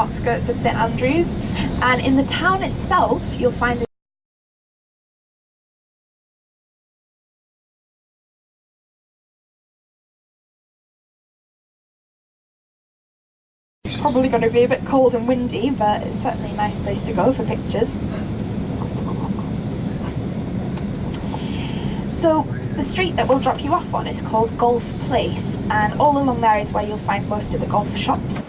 outskirts of St Andrews, and in the town itself you'll find it's probably going to be a bit cold and windy, but it's certainly a nice place to go for pictures. So the street that we'll drop you off on is called Golf Place, and all along there is where you'll find most of the golf shops.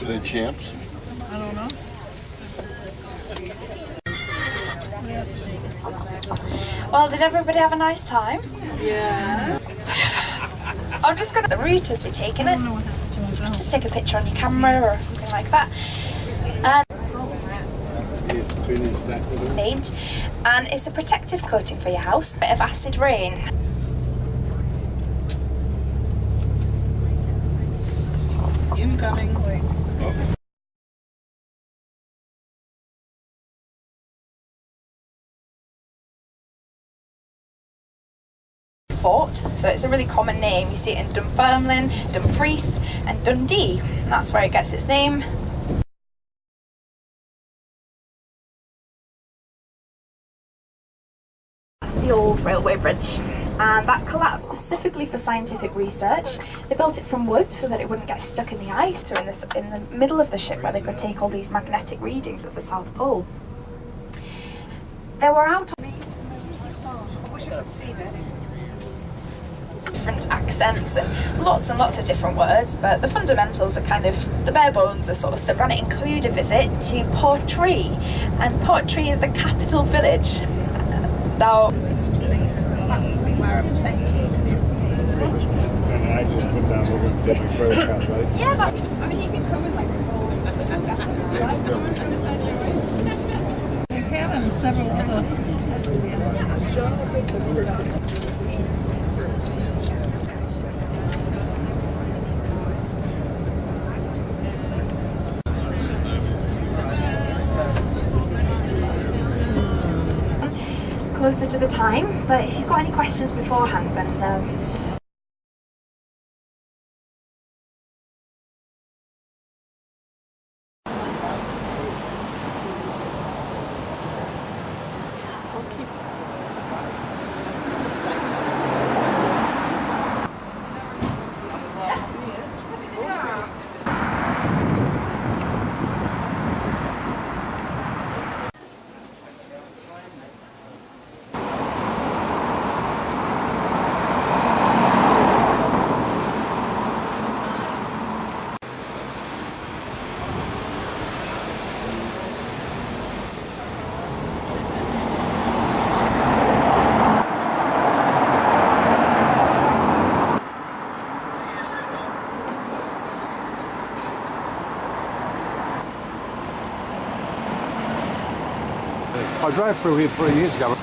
Are they champs? I don't know. Well, did everybody have a nice time? Yeah. I'm just going to the route as we're taking it. Just take a picture on your camera or something like that. And it's a protective coating for your house. Bit of acid rain. Incoming. Fort, so it's a really common name. You see it in Dunfermline, Dumfries and Dundee, and that's where it gets its name. That's the old railway bridge, and that collapsed specifically for scientific research. They built it from wood so that it wouldn't get stuck in the ice, or in the middle of the ship where they could take all these magnetic readings at the South Pole. They were out I wish I could see that. different accents and lots of different words, but the fundamentals are kind of the bare bones are sort of. So we're going to include a visit to Pitlochry, and Pitlochry is the capital village. Now, I just put down what we did before the cast, right? yeah, but I mean, you can come in like full like, no one's going to turn you away. I have and several other. closer to the time, but if you've got any questions beforehand, then I drove through here 3 years ago.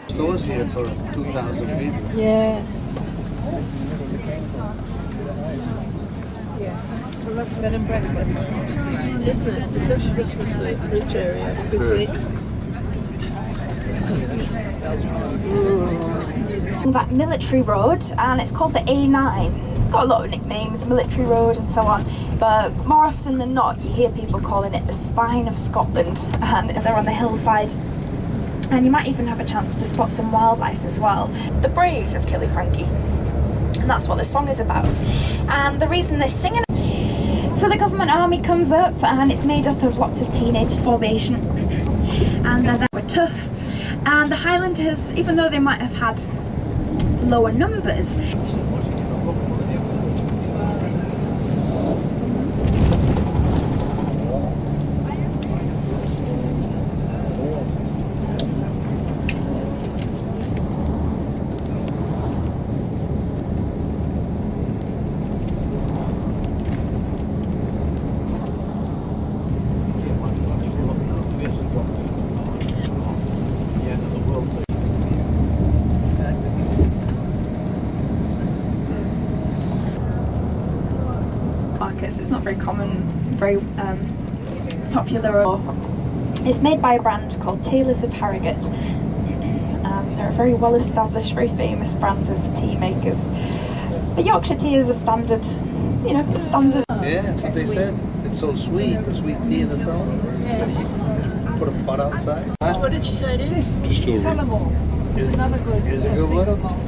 Stores here for 2,000 people. Yeah. Well, that's bed and breakfast. Isn't it? This was the bridge area. You see. that military road, and it's called the A9. It's got a lot of nicknames, military road and so on, but more often than not you hear people calling it the spine of Scotland, and they're on the hillside. And you might even have a chance to spot some wildlife as well. The Braes of Killiecrankie. And that's what the song is about. And the reason they're singing it, so the government army comes up, and it's made up of lots of teenage formation, and they were tough. And the Highlanders, even though they might have had lower numbers, it's not very common, very popular. It's made by a brand called Taylors of Harrogate. They're a very well established, very famous brand of tea makers. The Yorkshire tea is a standard, you know, standard. Yeah, that's what they said. It's so sweet, the sweet tea in the song. put a pot outside. What did she say it is? Tell them all. Is it a good one?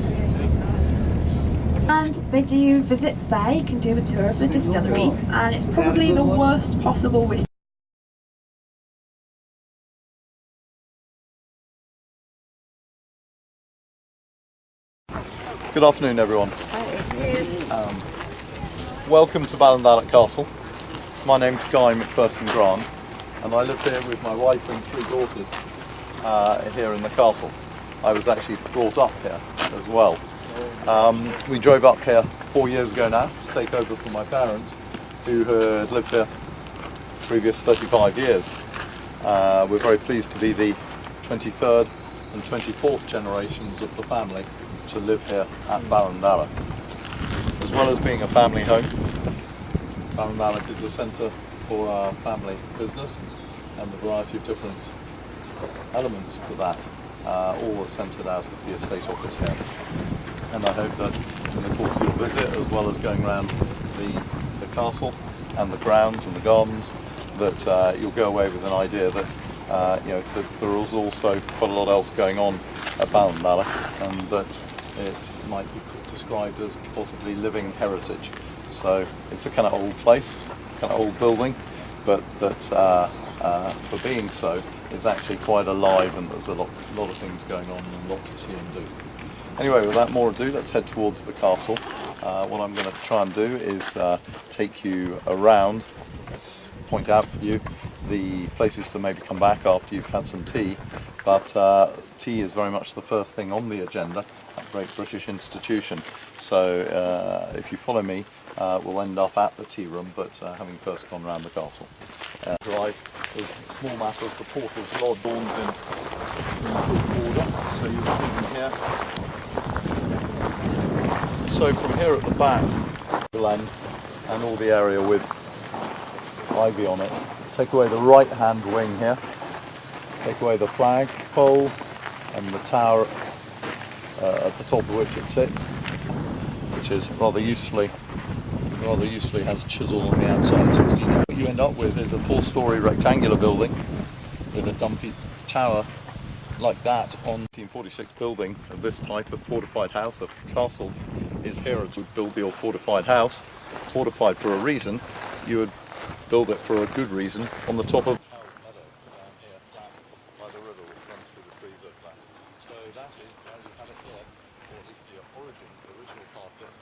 And they do visits there. You can do a tour of the distillery, and it's probably the worst possible whiskey. Good afternoon, everyone. Welcome to Ballindalloch Castle. My name's Guy McPherson Grant, and I live here with my wife and 3 daughters here in the castle. I was actually brought up here as well. We drove up here 4 years ago now to take over from my parents, who had lived here previous 35 years. We're very pleased to be the 23rd and 24th generations of the family to live here at Ballindalloch. As well as being a family home, Ballindalloch is a centre for our family business and a variety of different elements to that, all are centred out of the estate office here. And I hope that in the course of your visit, as well as going around the castle and the grounds and the gardens, that you'll go away with an idea that that there is also quite a lot else going on at Ballindalloch, and that it might be described as possibly living heritage. So it's a kind of old place, kind of old building, but that for being so is actually quite alive, and there's a lot of things going on and lots to see and do. Anyway, without more ado, let's head towards the castle. What I'm going to try and do is take you around, let's point out for you the places to maybe come back after you've had some tea, but tea is very much the first thing on the agenda at Great British Institution. So if you follow me, we'll end up at the tea room, but having first gone around the castle. Drive is a small matter of the porter's lodge, dawns in good order, so you'll see them here. So from here at the back, the end and all the area with ivy on it. Take away the right-hand wing here. Take away the flag pole and the tower at the top of which it sits, which is rather usefully has chisel on the outside. 16. What you end up with is a 4-storey rectangular building with a dumpy tower like that on 1946 building of this type of fortified house. A castle is here to build your fortified house, fortified for a reason. You would build it for a good reason on the top of meadow down here, flat by the river which runs through the trees over there. So that is why we have it here, or at least the origin, the original part of it.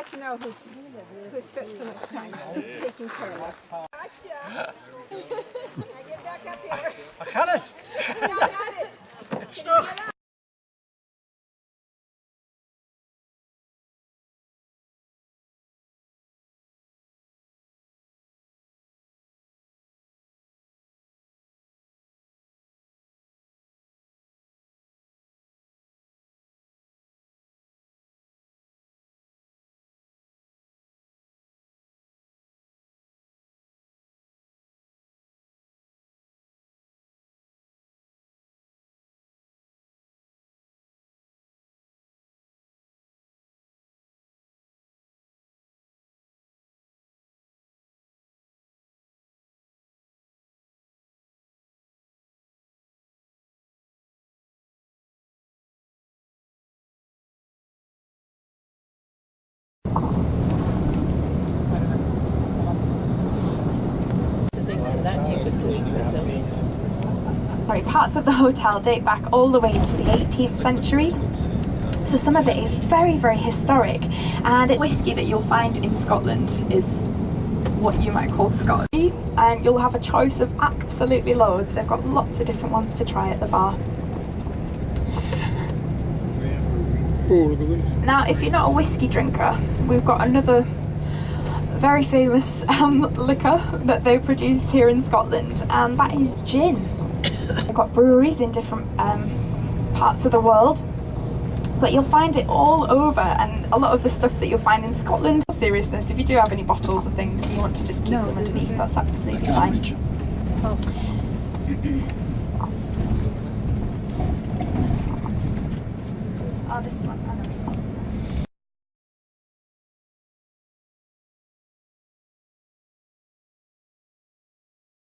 like to know who spent so much time taking care of us. Gotcha. I get back up here. I got it! I got it. It's stuck! Sorry, parts of the hotel date back all the way into the 18th century. So some of it is very, very historic, and whiskey that you'll find in Scotland is what you might call Scotch, and you'll have a choice of absolutely loads. They've got lots of different ones to try at the bar. Now, if you're not a whiskey drinker, we've got another very famous liquor that they produce here in Scotland, and that is gin. They've got breweries in different parts of the world, but you'll find it all over, and a lot of the stuff that you'll find in Scotland. Seriousness, if you do have any bottles of things and you want to just keep them underneath, that's absolutely fine. Oh, this one.